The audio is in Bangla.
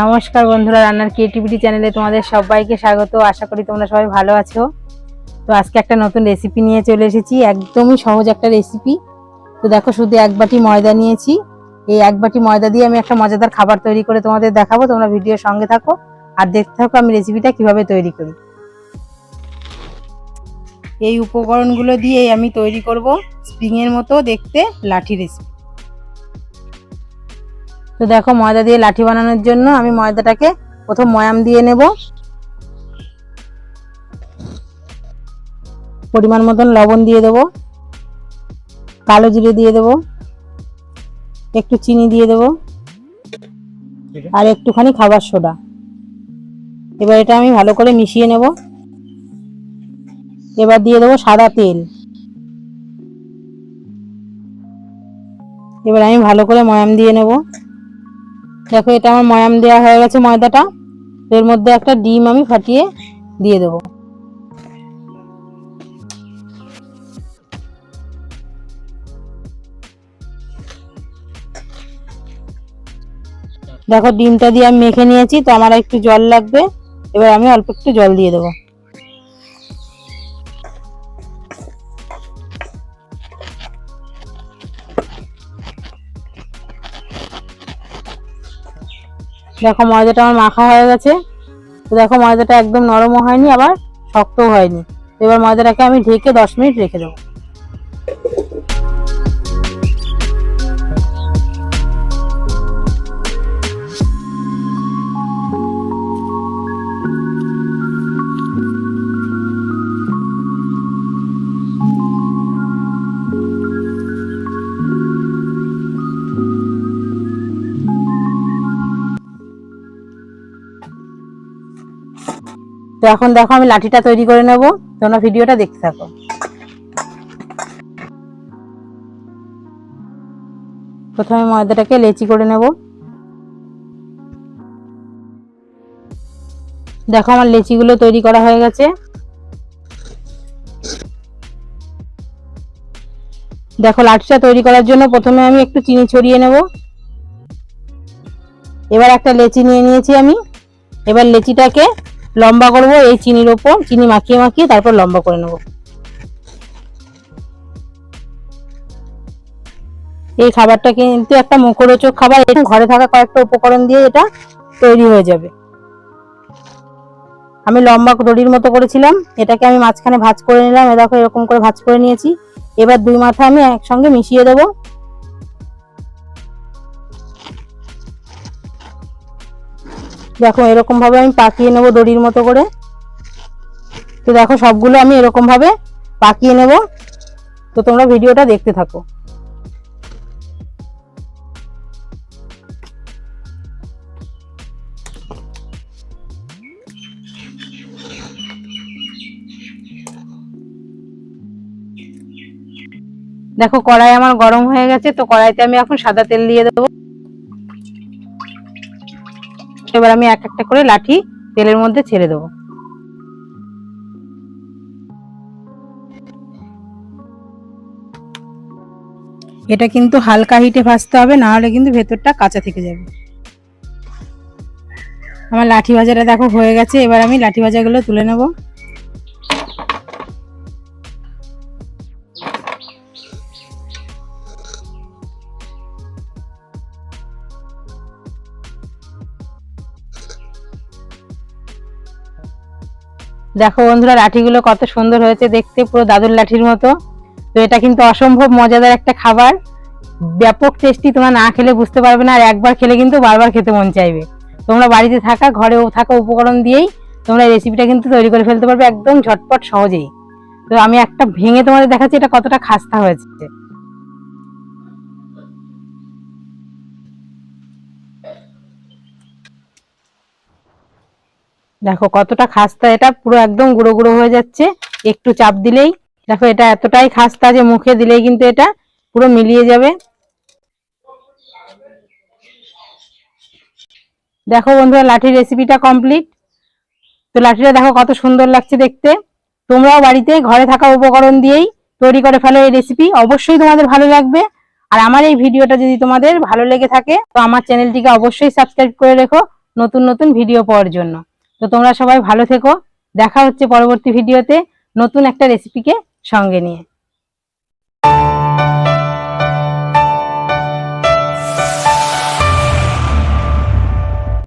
নমস্কার বন্ধুরা, রান্নার ক্রিয়েটিভিটি চ্যানেলে তোমাদের সবাইকে স্বাগত। আশা করি তোমরা সবাই ভালো আছো। তো আজকে একটা নতুন রেসিপি নিয়ে চলে এসেছি, একদমই সহজ একটা রেসিপি। তো দেখো, শুধু এক বাটি ময়দা নিয়েছি। এই এক বাটি ময়দা দিয়ে আমি একটা মজাদার খাবার তৈরি করে তোমাদের দেখাবো। তোমরা ভিডিওর সঙ্গে থাকো আর দেখতে থাকো আমি রেসিপিটা কিভাবে তৈরি করি। এই উপকরণগুলো দিয়ে আমি তৈরি করব স্প্রিংয়ের মতো দেখতে লাঠি রেসিপি। তো দেখো, ময়দা দিয়ে লাঠি বানানোর জন্য আমি ময়দাটাকে প্রথম ময়াম দিয়ে নেব। পরিমাণ মতন লবণ দিয়ে দেব, কালো জিরে দিয়ে দেব, একটু চিনি দিয়ে দেব আর একটুখানি খাবার সোডা। এবার এটা আমি ভালো করে মিশিয়ে নেব। এবার দিয়ে দেবো সাদা তেল। এবার আমি ভালো করে ময়াম দিয়ে নেব। দেখো, এটা আমার ময়াম দেওয়া হয়ে গেছে ময়দাটা। এর মধ্যে একটা ডিম আমি ফাটিয়ে দিয়ে দেব। দেখো, ডিমটা দিয়ে আমি মেখে নিয়েছি, তো আমার একটু জল লাগবে। এবার আমি অল্প একটু জল দিয়ে দেবো। দেখো, ময়দাটা আমার মাখা হয়ে গেছে। তো দেখো, ময়দাটা একদম নরমও হয়নি আবার শক্তও হয়নি। এবার ময়দাটাকে আমি ঢেকে 10 মিনিট রেখে দেবো। তো এখন দেখো, আমি লাঠিটা তৈরি করে নেব। তোমরা ভিডিওটা দেখতে থাকো। প্রথমে ময়দাটাকে লেচি করে নেব। দেখো, আমার লেচিগুলো তৈরি করা হয়ে গেছে। দেখো, লাঠিটা তৈরি করার জন্য প্রথমে আমি একটু চিনি ছড়িয়ে নেব। এবার একটা লেচি নিয়ে নিয়েছি আমি। এবার লেচিটাকে লম্বা করব, এই চিনির ওপর চিনি মাখিয়ে মাখিয়ে তারপর লম্বা করে নেব। এই খাবারটা কিন্তু একটা মুখরোচক খাবার। ঘরে থাকা কয়েকটা উপকরণ দিয়ে এটা তৈরি হয়ে যাবে। আমি লম্বা দড়ির মতো করেছিলাম, এটাকে আমি মাঝখানে ভাঁজ করে নিলাম। এ দেখো, এরকম করে ভাঁজ করে নিয়েছি। এবার দুই মাথা আমি একসঙ্গে মিশিয়ে দেব। দেখো, এরকম ভাবে আমি পাকিয়ে নেব দড়ির মতো করে। তো দেখো, সবগুলো আমি এরকম ভাবে পাকিয়ে নেব। তো তোমরা ভিডিওটা দেখতে থাকো। দেখো, কড়াই আমার গরম হয়ে গেছে। তো কড়াইতে আমি এখন সাদা তেল দিয়ে দেবো। এবার আমি এক একটা করে লাঠি তেলের মধ্যে ছেড়ে দেবো। এটা কিন্তু হালকা হিটে ভাজতে হবে, না হলে কিন্তু ভেতরটা কাঁচা থেকে যাবে। আমার লাঠি ভাজাটা দেখো হয়ে গেছে। এবার আমি লাঠি ভাজাগুলো তুলে নেব। দেখো বন্ধুরা, লাঠিগুলো কত সুন্দর হয়েছে দেখতে, পুরো দাদুর লাঠির মতো। তো এটা কিন্তু অসম্ভব মজাদার একটা খাবার, ব্যাপক টেস্টি। তোমরা না খেলে বুঝতে পারবে না, আর একবার খেলে কিন্তু বারবার খেতে মন চাইবে। তোমরা বাড়িতে থাকা ঘরেও থাকা উপকরণ দিয়েই তোমরা এই রেসিপিটা কিন্তু তৈরি করে ফেলতে পারবে একদম ঝটপট সহজেই। তো আমি একটা ভেঙে তোমাদের দেখাচ্ছি এটা কতটা খাস্তা হয়েছে। দেখো কতটা খাস্তা, এটা পুরো একদম গুঁড়ো গুঁড়ো হয়ে যাচ্ছে। একটু চাপ দিলেই দেখো এটা এতটাই খাস্তা যে মুখে দিলেই কিন্তু এটা পুরো মিলিয়ে যাবে। দেখো বন্ধুরা, লাঠির রেসিপিটা কমপ্লিট। তো লাঠিটা দেখো কত সুন্দর লাগছে দেখতে। তোমরাও বাড়িতে ঘরে থাকা উপকরণ দিয়েই তৈরি করে ফেলো এই রেসিপি, অবশ্যই তোমাদের ভালো লাগবে। আর আমার এই ভিডিওটা যদি তোমাদের ভালো লেগে থাকে তো আমার চ্যানেলটিকে অবশ্যই সাবস্ক্রাইব করে রেখো নতুন নতুন ভিডিও পাওয়ার জন্য। তো তোমরা সবাই ভালো থেকো, দেখা হচ্ছে পরবর্তী ভিডিওতে নতুন একটা রেসিপিকে সঙ্গে নিয়ে।